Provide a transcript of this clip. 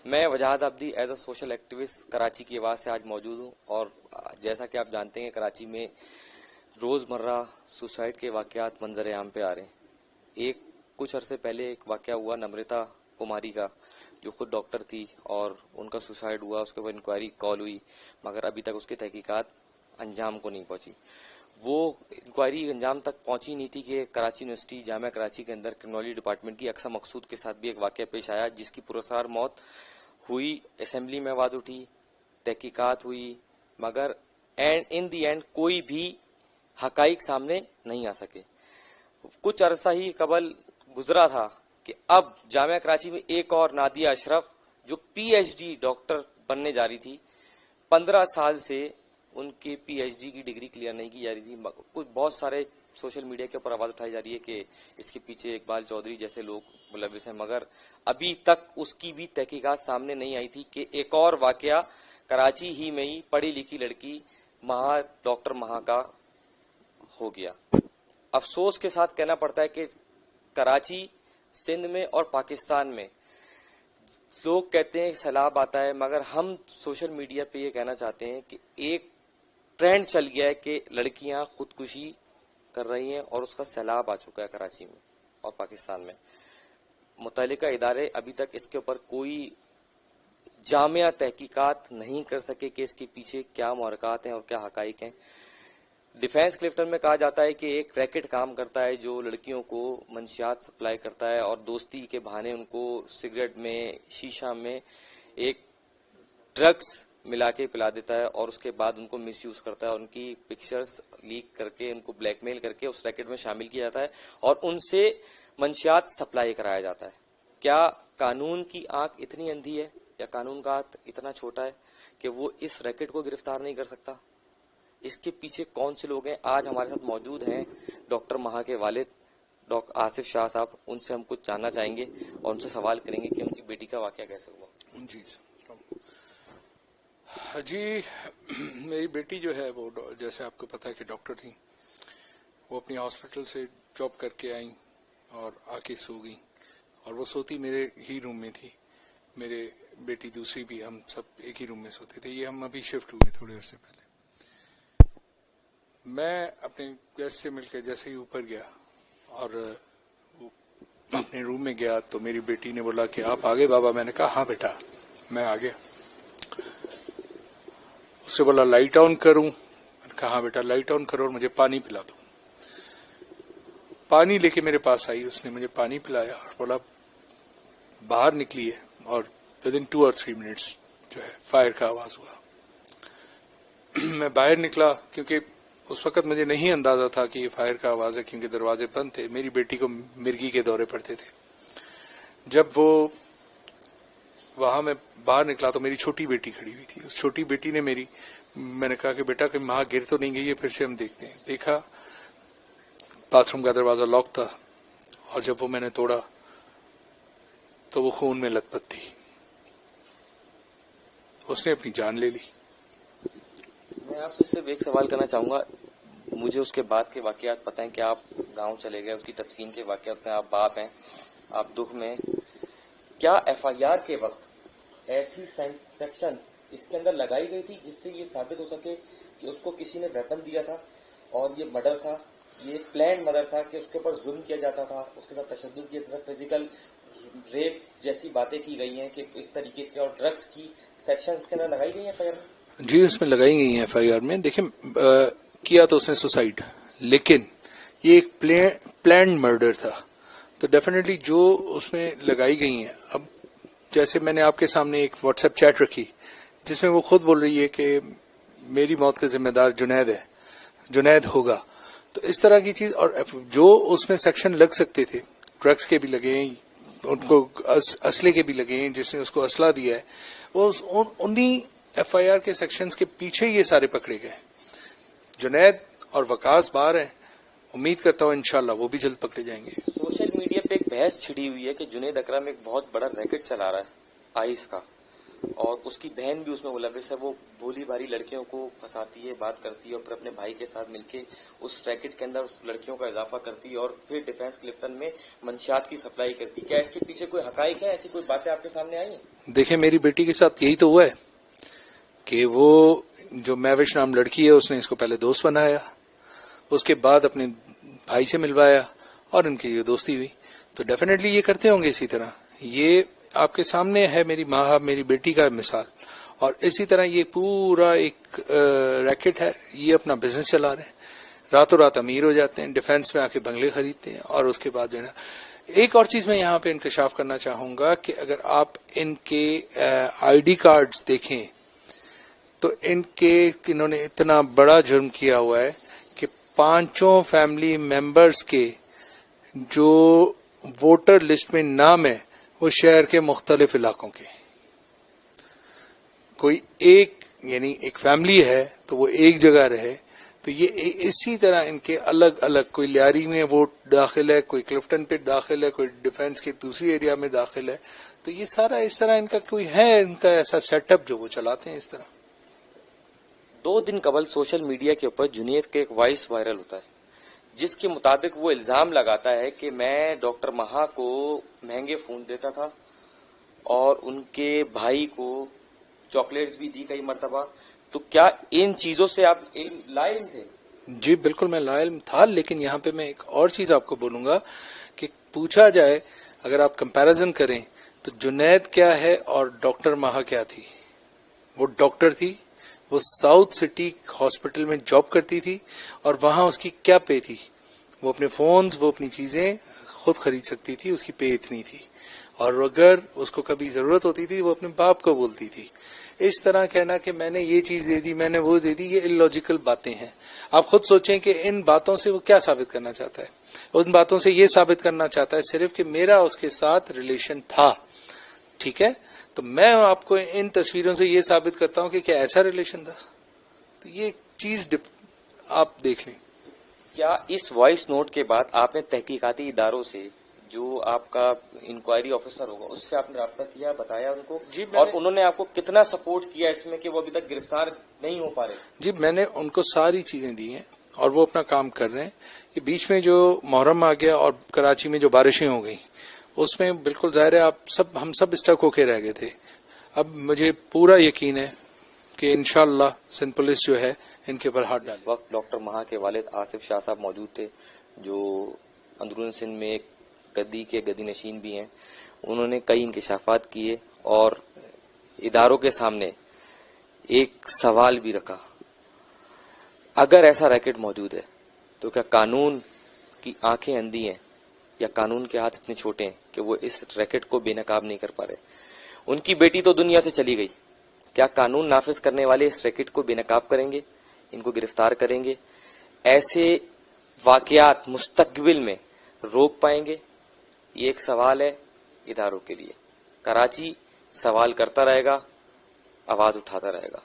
میں Wajahat Abdi as a social activist Karachi کی آواز سے آج موجود ہوں، اور جیسا کہ آپ جانتے ہیں کراچی میں روزمرہ سوسائڈ کے واقعات منظر عام پہ آ رہے ہیں۔ کچھ عرصے پہلے ایک واقعہ ہوا نمرتا کماری کا، جو خود ڈاکٹر تھی اور ان کا سوسائڈ ہوا، اس کے بعد انکوائری کال ہوئی، مگر ابھی تک اس کی تحقیقات انجام کو نہیں پہنچی۔ وہ انکوائری انجام تک پہنچی نہیں تھی کہ کراچی یونیورسٹی جامعہ کراچی کے اندر کرمنالوجی ڈپارٹمنٹ کی اقسام مقصود کے ساتھ بھی ایک واقعہ پیش آیا، جس کی پراسرار موت ہوئی، اسمبلی میں آواز اٹھی، تحقیقات ہوئی، مگر ان دی اینڈ کوئی بھی حقائق سامنے نہیں آ سکے۔ کچھ عرصہ ہی قبل گزرا تھا کہ اب جامعہ کراچی میں ایک اور نادیہ اشرف جو پی ایچ ڈی ڈاکٹر بننے جا رہی تھی، 15 سال سے ان کی پی ایچ ڈی کی ڈگری کلیئر نہیں کی جا رہی تھی۔ کچھ بہت سارے سوشل میڈیا کے اوپر آواز اٹھائی جا رہی ہے کہ اس کے پیچھے اقبال چودھری جیسے لوگ ملوث ہیں، مگر ابھی تک اس کی بھی تحقیقات سامنے نہیں آئی تھی کہ ایک اور واقعہ کراچی ہی میں ہی پڑھی لکھی لڑکی ڈاکٹر مہا کا ہو گیا۔ افسوس کے ساتھ کہنا پڑتا ہے کہ کراچی، سندھ میں اور پاکستان میں لوگ کہتے ہیں سیلاب آتا ہے، مگر ہم سوشل میڈیا پہ یہ کہنا چاہتے ہیں کہ ایک ٹرینڈ چل گیا ہے کہ لڑکیاں خودکشی کر رہی ہیں اور اس کا سیلاب آ چکا ہے کراچی میں اور پاکستان میں۔ متعلقہ ادارے ابھی تک اس کے اوپر کوئی جامع تحقیقات نہیں کر سکے کہ اس کے پیچھے کیا محرکات ہیں اور کیا حقائق ہیں۔ ڈیفینس کلفٹن میں کہا جاتا ہے کہ ایک ریکٹ کام کرتا ہے جو لڑکیوں کو منشیات سپلائی کرتا ہے اور دوستی کے بہانے ان کو سگریٹ میں، شیشہ میں ایک ڈرگس ملا کے پلا دیتا ہے اور اس کے بعد ان کو مس یوز کرتا ہے اور ان کی پکچرز لیک کر کے ان کو بلیک میل کر کے اس ریکٹ میں شامل کیا جاتا ہے اور ان سے منشیات سپلائی کرایا جاتا ہے۔ کیا قانون کی آنکھ اتنی اندھی ہے یا قانون کا ہاتھ اتنا چھوٹا ہے کہ وہ اس ریکٹ کو گرفتار نہیں کر سکتا؟ اس کے پیچھے کون سے لوگ ہیں؟ آج ہمارے ساتھ موجود ہیں ڈاکٹر مہا کے والد ڈاکٹر آصف شاہ صاحب، ان سے ہم کچھ جاننا چاہیں گے اور ان سے سوال کریں گے کہ ان کی بیٹی کا واقعہ کیسے ہوا۔ جی میری بیٹی جو ہے وہ جیسے آپ کو پتا ہے کہ ڈاکٹر تھی، وہ اپنی ہاسپٹل سے جاب کر کے آئیں اور آ کے سو گئیں، اور وہ سوتی میرے ہی روم میں تھی، میرے بیٹی دوسری بھی، ہم سب ایک ہی روم میں سوتے تھے۔ یہ ہم ابھی شفٹ ہوئے تھوڑے عرصے پہلے۔ میں اپنے گیسٹ سے مل کے جیسے ہی اوپر گیا اور اپنے روم میں گیا تو میری بیٹی نے بولا کہ آپ آگے بابا؟ میں نے کہا ہاں بیٹا میں آ گیا۔ اس سے بولا لائٹ آن کروں؟ میں نے کہا ہاں بیٹا لائٹ آن کرو اور مجھے پانی پلا دو۔ پانی لے کے میرے پاس آئی، اس نے مجھے پانی پلایا اور بولا باہر نکلی ہے، اور ودن 2 or 3 منٹس جو ہے فائر کا آواز ہوا۔ میں باہر نکلا کیونکہ اس وقت مجھے نہیں اندازہ تھا کہ یہ فائر کا آواز ہے، کیونکہ دروازے بند تھے، میری بیٹی کو مرگی کے دورے پڑتے تھے۔ جب وہ وہاں میں باہر نکلا تو میری چھوٹی بیٹی کھڑی ہوئی تھی، اس چھوٹی بیٹی نے میں نے کہا کہ بیٹا کہ ماں گر تو نہیں گئی ہے؟ پھر سے ہم دیکھتے ہیں۔ دیکھا باتھ روم کا دروازہ لاک تھا، اور جب وہ میں نے توڑا تو وہ خون میں لت پت تھی، اس نے اپنی جان لے لی۔ میں آپ سے صرف ایک سوال کرنا چاہوں گا، مجھے اس کے بعد کے واقعات پتہ ہیں کہ آپ گاؤں چلے گئے، اس کی تدفین کے واقعات میں آپ باپ ہیں، آپ دکھ میں۔ کیا ایف آئی آر کے وقت ایسی سیکشنز اس کے اندر لگائی گئی تھی جس سے یہ ثابت ہو سکے کہ اس کو کسی نے ویپن دیا تھا اور یہ مرڈر تھا، یہ ایک پلان مرڈر تھا کہ اس کے اوپر ظلم کیا جاتا تھا، اس کے ساتھ تشدد کیا جاتا تھا، فزیکل ریپ جیسی باتیں کی گئی ہیں کہ اس طریقے کی، اور ڈرگس کی سیکشن اس کے اندر لگائی گئی ہیں ایف آئی آر میں؟ جی اس میں لگائی گئی ہیں ایف آئی آر میں۔ دیکھیں کیا تو اس نے سوسائڈ، لیکن یہ ایک پلانڈ مرڈر تھا، تو ڈیفینیٹلی جو اس میں لگائی گئی ہیں۔ اب جیسے میں نے آپ کے سامنے ایک واٹس ایپ چیٹ رکھی جس میں وہ خود بول رہی ہے کہ میری موت کا ذمہ دار جنید ہوگا، تو اس طرح کی چیز، اور جو اس میں سیکشن لگ سکتے تھے، ڈرگس کے بھی لگے ہیں، ان کو اسلحے کے بھی لگے ہیں، جس نے اس کو اسلحہ دیا ہے، وہ انہی ایف آئی آر کے سیکشنز کے پیچھے یہ سارے پکڑے گئے۔ جنید اور وکاس باہر ہیں، امید کرتا ہوں انشاءاللہ وہ بھی جلد پکڑے جائیں گے۔ سوشل میڈیا پہ ایک بحث چھڑی ہوئی ہے کہ جنید اکرم ایک بہت بڑا ریکٹ چلا رہا ہے آئس کا، اور اس کی بہن بھی اس میں ملوث ہے. وہ بھولی بھاری لڑکیوں کو پھنساتی ہے, بات کرتی ہے, اور پھر اپنے بھائی کے ساتھ مل کے اس ریکٹ کے اندر اس لڑکیوں کا اضافہ کرتی ہے, اور پھر ڈیفینس کلفٹن میں منشیات کی سپلائی کرتی ہے. کیا اس کے پیچھے کوئی حقائق ہیں, ایسی کوئی باتیں آپ کے سامنے آئی ہیں؟ دیکھیں میری بیٹی کے ساتھ یہی تو ہوا ہے کہ وہ جو میوش نام لڑکی ہے اس نے اس کو پہلے دوست بنایا, اس کے بعد اپنے بھائی سے ملوایا اور ان کی یہ دوستی ہوئی. تو ڈیفینیٹلی یہ کرتے ہوں گے اسی طرح. یہ آپ کے سامنے ہے میری ماں میری بیٹی کا مثال, اور اسی طرح یہ پورا ایک ریکٹ ہے. یہ اپنا بزنس چلا رہے ہیں, راتوں رات امیر ہو جاتے ہیں, ڈیفینس میں آ کے بنگلے خریدتے ہیں, اور اس کے بعد جو ہے نا. ایک اور چیز میں یہاں پہ انکشاف کرنا چاہوں گا کہ اگر آپ ان کے آئی ڈی کارڈز دیکھیں تو انہوں نے اتنا بڑا جرم کیا ہوا ہے کہ 5 فیملی ممبرز کے جو ووٹر لسٹ میں نام ہے وہ شہر کے مختلف علاقوں کے. کوئی ایک یعنی ایک فیملی ہے تو وہ ایک جگہ رہے, تو یہ اسی طرح ان کے الگ الگ, کوئی لیاری میں ووٹ داخل ہے, کوئی کلفٹن پہ داخل ہے, کوئی ڈیفینس کے دوسری ایریا میں داخل ہے. تو یہ سارا اس طرح ان کا کوئی ہے ان کا ایسا سیٹ اپ جو وہ چلاتے ہیں اس طرح. 2 دن قبل سوشل میڈیا کے اوپر جنید کا ایک وائس وائرل ہوتا ہے جس کے مطابق وہ الزام لگاتا ہے کہ میں ڈاکٹر مہا کو مہنگے فون دیتا تھا اور ان کے بھائی کو چاکلیٹس بھی دی کئی مرتبہ. تو کیا ان چیزوں سے آپ لاعلم تھے؟ جی بالکل میں لاعلم تھا, لیکن یہاں پہ میں ایک اور چیز آپ کو بولوں گا کہ پوچھا جائے اگر آپ کمپیریزن کریں تو جنید کیا ہے اور ڈاکٹر مہا کیا تھی. وہ ڈاکٹر تھی, وہ ساؤتھ سٹی ہاسپٹل میں جاب کرتی تھی, اور وہاں اس کی کیا پے تھی, وہ اپنے فونز وہ اپنی چیزیں خود خرید سکتی تھی, اس کی پے اتنی تھی, اور اگر اس کو کبھی ضرورت ہوتی تھی وہ اپنے باپ کو بولتی تھی. اس طرح کہنا کہ میں نے یہ چیز دے دی میں نے وہ دے دی, یہ الوجیکل باتیں ہیں. آپ خود سوچیں کہ ان باتوں سے وہ کیا ثابت کرنا چاہتا ہے. ان باتوں سے یہ ثابت کرنا چاہتا ہے صرف کہ میرا اس کے ساتھ ریلیشن تھا, ٹھیک ہے, تو میں آپ کو ان تصویروں سے یہ ثابت کرتا ہوں کہ کیا ایسا ریلیشن تھا. تو یہ چیز آپ دیکھ لیں. کیا اس وائس نوٹ کے بعد آپ نے تحقیقاتی اداروں سے, جو آپ کا انکوائری آفیسر ہوگا, اس سے آپ نے رابطہ کیا, بتایا ان کو, جی اور انہوں نے آپ کو کتنا سپورٹ کیا اس میں کہ وہ ابھی تک گرفتار نہیں ہو پا رہے؟ جی میں نے ان کو ساری چیزیں دی ہیں اور وہ اپنا کام کر رہے ہیں. یہ بیچ میں جو محرم آ گیا اور کراچی میں جو بارشیں ہو گئیں اس میں بالکل ظاہر ہے ہم سب اسٹک ہو کے رہ گئے تھے. اب مجھے پورا یقین ہے کہ انشاءاللہ سندھ پولیس جو ہے ان کے اوپر ہاتھ ڈالے. اس وقت ڈاکٹر مہا کے والد آصف شاہ صاحب موجود تھے جو اندرون سندھ میں ایک گدی کے گدی نشین بھی ہیں. انہوں نے کئی انکشافات کیے اور اداروں کے سامنے ایک سوال بھی رکھا. اگر ایسا ریکٹ موجود ہے تو کیا قانون کی آنکھیں اندھی ہیں یا قانون کے ہاتھ اتنے چھوٹے ہیں کہ وہ اس ریکٹ کو بے نقاب نہیں کر پا رہے؟ ان کی بیٹی تو دنیا سے چلی گئی, کیا قانون نافذ کرنے والے اس ریکٹ کو بے نقاب کریں گے, ان کو گرفتار کریں گے, ایسے واقعات مستقبل میں روک پائیں گے؟ یہ ایک سوال ہے اداروں کے لیے. کراچی سوال کرتا رہے گا, آواز اٹھاتا رہے گا.